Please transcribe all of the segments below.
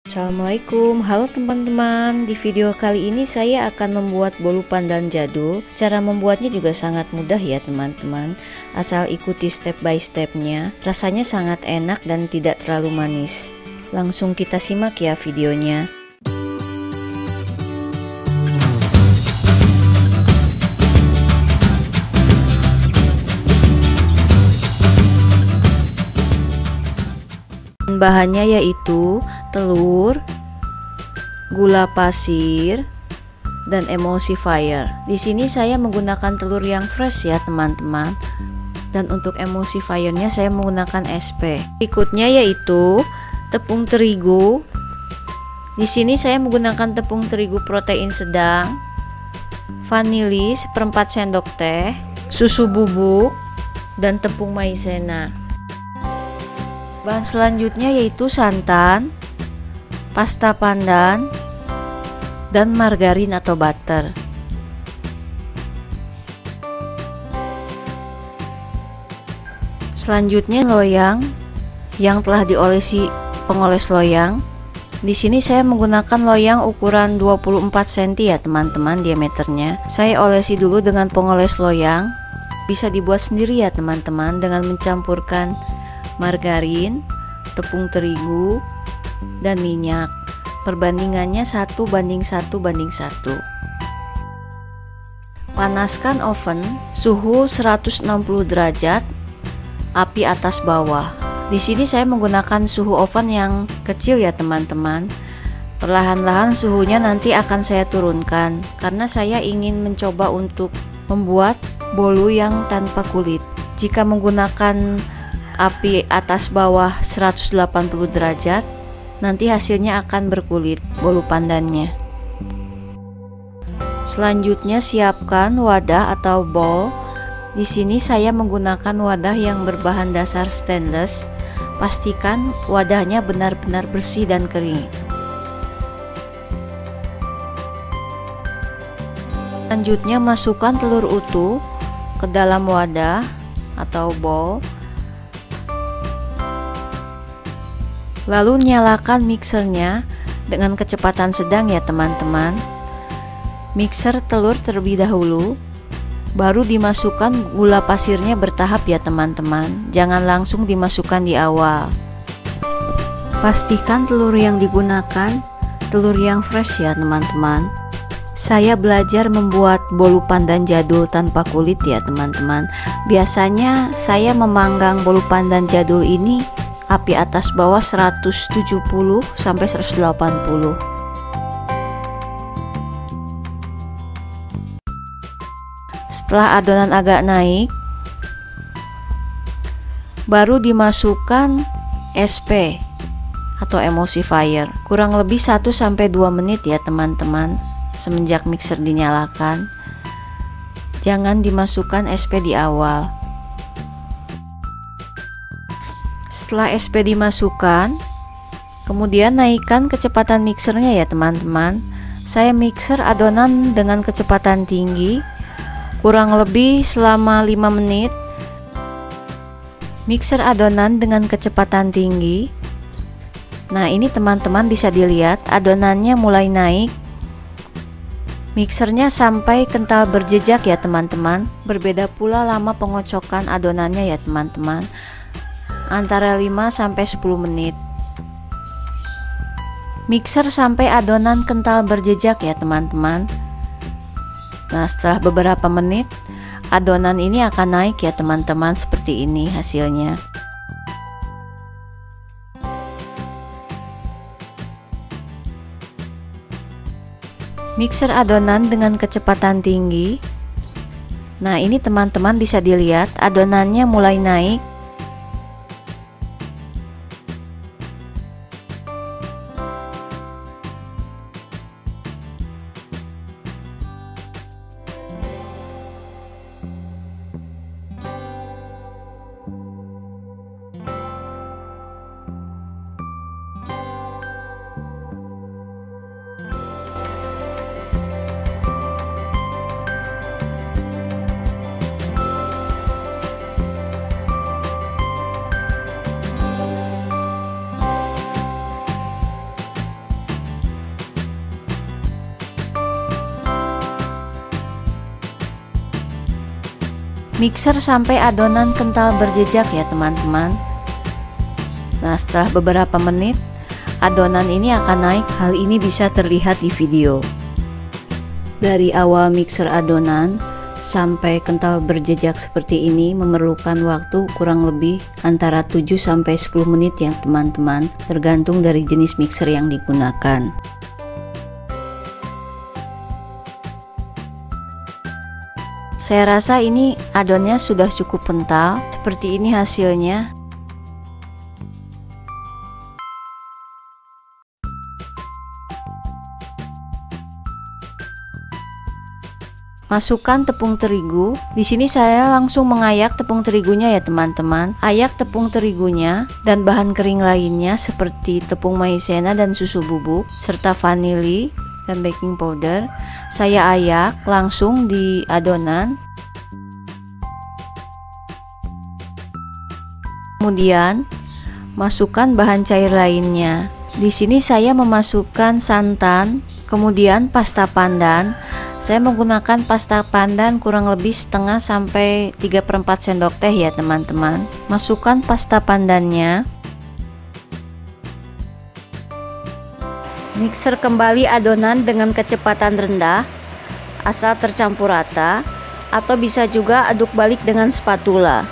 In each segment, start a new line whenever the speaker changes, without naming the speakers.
Assalamualaikum, halo teman-teman. Di video kali ini saya akan membuat bolu pandan jadul. Cara membuatnya juga sangat mudah ya teman-teman. Asal ikuti step by stepnya. Rasanya sangat enak dan tidak terlalu manis. Langsung kita simak ya videonya. Bahannya yaitu telur, gula pasir, dan emulsifier. Di sini saya menggunakan telur yang fresh ya teman-teman. Dan untuk emulsifiernya saya menggunakan SP. Berikutnya yaitu tepung terigu. Di sini saya menggunakan tepung terigu protein sedang, vanili seperempat sendok teh, susu bubuk, dan tepung maizena. Bahan selanjutnya yaitu santan, pasta pandan, dan margarin atau butter. Selanjutnya loyang yang telah diolesi pengoles loyang. Di sini saya menggunakan loyang ukuran 24 cm ya teman-teman diameternya. Saya olesi dulu dengan pengoles loyang. Bisa dibuat sendiri ya teman-teman dengan mencampurkan margarin, tepung terigu, dan minyak. Perbandingannya 1:1:1. Panaskan oven suhu 160 derajat, api atas bawah. Di sini saya menggunakan suhu oven yang kecil ya teman-teman. Perlahan-lahan suhunya nanti akan saya turunkan karena saya ingin mencoba untuk membuat bolu yang tanpa kulit. Jika menggunakan api atas bawah 180 derajat, nanti hasilnya akan berkulit bolu pandannya. Selanjutnya siapkan wadah atau bowl. Di sini saya menggunakan wadah yang berbahan dasar stainless. Pastikan wadahnya benar-benar bersih dan kering. Selanjutnya masukkan telur utuh ke dalam wadah atau bowl. Lalu nyalakan mixernya dengan kecepatan sedang ya teman-teman. Mixer telur terlebih dahulu, baru dimasukkan gula pasirnya bertahap ya teman-teman. Jangan langsung dimasukkan di awal. Pastikan telur yang digunakan telur yang fresh ya teman-teman. Saya belajar membuat bolu pandan jadul tanpa kulit ya teman-teman. Biasanya saya memanggang bolu pandan jadul ini api atas bawah 170 sampai 180. Setelah adonan agak naik, baru dimasukkan SP atau emulsifier. Kurang lebih 1 sampai 2 menit ya teman-teman semenjak mixer dinyalakan. Jangan dimasukkan SP di awal. Setelah SP dimasukkan, kemudian naikkan kecepatan mixernya ya teman-teman. Saya mixer adonan dengan kecepatan tinggi kurang lebih selama 5 menit. Mixer adonan dengan kecepatan tinggi. Nah, ini teman-teman bisa dilihat adonannya mulai naik. Mixernya sampai kental berjejak ya teman-teman. Berbeda pula lama pengocokan adonannya ya teman-teman. Antara 5 sampai 10 menit. Mixer sampai adonan kental berjejak ya teman-teman. Nah, setelah beberapa menit adonan ini akan naik ya teman-teman, seperti ini hasilnya. Mixer adonan dengan kecepatan tinggi. Nah, ini teman-teman bisa dilihat adonannya mulai naik. Mixer sampai adonan kental berjejak ya teman-teman. Nah, setelah beberapa menit adonan ini akan naik. Hal ini bisa terlihat di video. Dari awal mixer adonan sampai kental berjejak seperti ini memerlukan waktu kurang lebih antara 7 sampai 10 menit ya teman-teman, tergantung dari jenis mixer yang digunakan. Saya rasa ini adonannya sudah cukup kental. Seperti ini hasilnya. Masukkan tepung terigu. Di sini saya langsung mengayak tepung terigunya ya teman-teman. Ayak tepung terigunya dan bahan kering lainnya seperti tepung maizena dan susu bubuk serta vanili dan baking powder. Saya ayak langsung di adonan. Kemudian masukkan bahan cair lainnya. Di sini saya memasukkan santan, kemudian pasta pandan. Saya menggunakan pasta pandan kurang lebih setengah sampai 3/4 sendok teh ya teman-teman. Masukkan pasta pandannya. Mixer kembali adonan dengan kecepatan rendah asal tercampur rata, atau bisa juga aduk balik dengan spatula.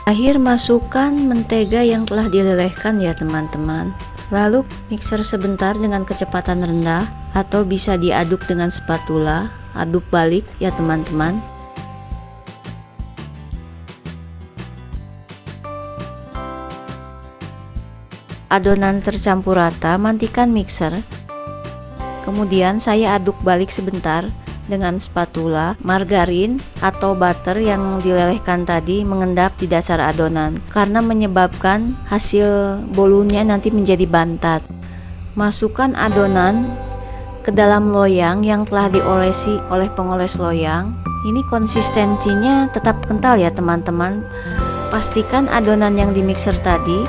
Akhir masukkan mentega yang telah dilelehkan ya teman-teman. Lalu mixer sebentar dengan kecepatan rendah, atau bisa diaduk dengan spatula, aduk balik ya teman-teman. Adonan tercampur rata, matikan mixer. Kemudian saya aduk balik sebentar dengan spatula. Margarin atau butter yang dilelehkan tadi mengendap di dasar adonan karena menyebabkan hasil bolunya nanti menjadi bantat. Masukkan adonan ke dalam loyang yang telah diolesi oleh pengoles loyang. Ini konsistensinya tetap kental ya teman-teman. Pastikan adonan yang di mixer tadi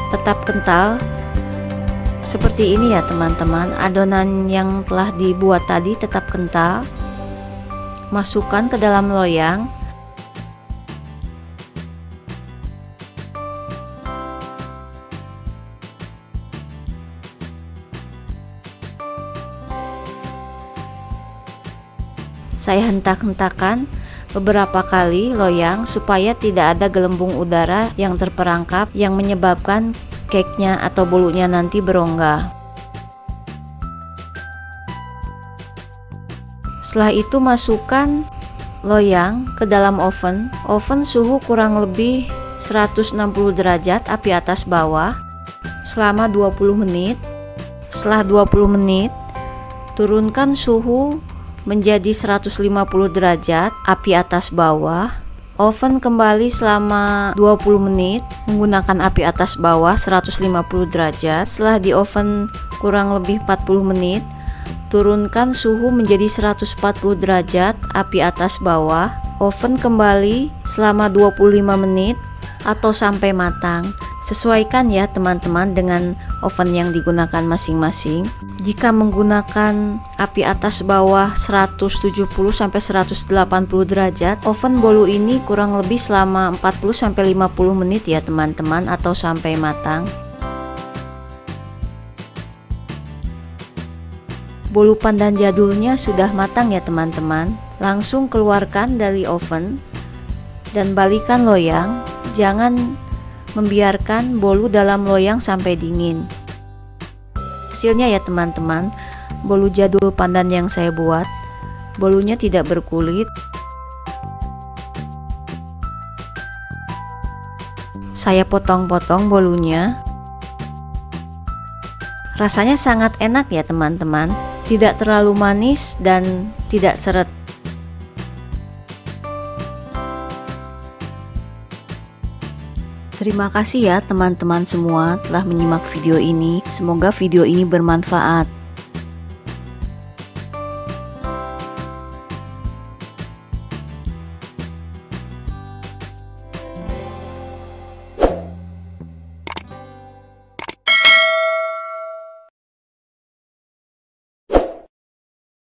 tetap kental seperti ini ya teman-teman. Adonan yang telah dibuat tadi tetap kental. Masukkan ke dalam loyang. Saya hentak-hentakan beberapa kali loyang supaya tidak ada gelembung udara yang terperangkap yang menyebabkan cake-nya atau bolunya nanti berongga. Setelah itu masukkan loyang ke dalam oven. Oven suhu kurang lebih 160 derajat api atas bawah selama 20 menit. Setelah 20 menit turunkan suhu menjadi 150 derajat api atas bawah. Oven kembali selama 20 menit menggunakan api atas bawah 150 derajat. Setelah di oven kurang lebih 40 menit, turunkan suhu menjadi 140 derajat api atas bawah. Oven kembali selama 25 menit atau sampai matang. Sesuaikan ya teman-teman dengan oven yang digunakan masing-masing. Jika menggunakan api atas bawah 170 sampai 180 derajat, oven bolu ini kurang lebih selama 40 sampai 50 menit ya teman-teman, atau sampai matang. Bolu pandan jadulnya sudah matang ya teman-teman. Langsung keluarkan dari oven dan balikan loyang. Jangan membiarkan bolu dalam loyang sampai dingin. Hasilnya ya teman-teman, bolu jadul pandan yang saya buat, bolunya tidak berkulit. Saya potong-potong bolunya. Rasanya sangat enak ya teman-teman, tidak terlalu manis dan tidak seret. Terima kasih ya teman-teman semua telah menyimak video ini. Semoga video ini bermanfaat.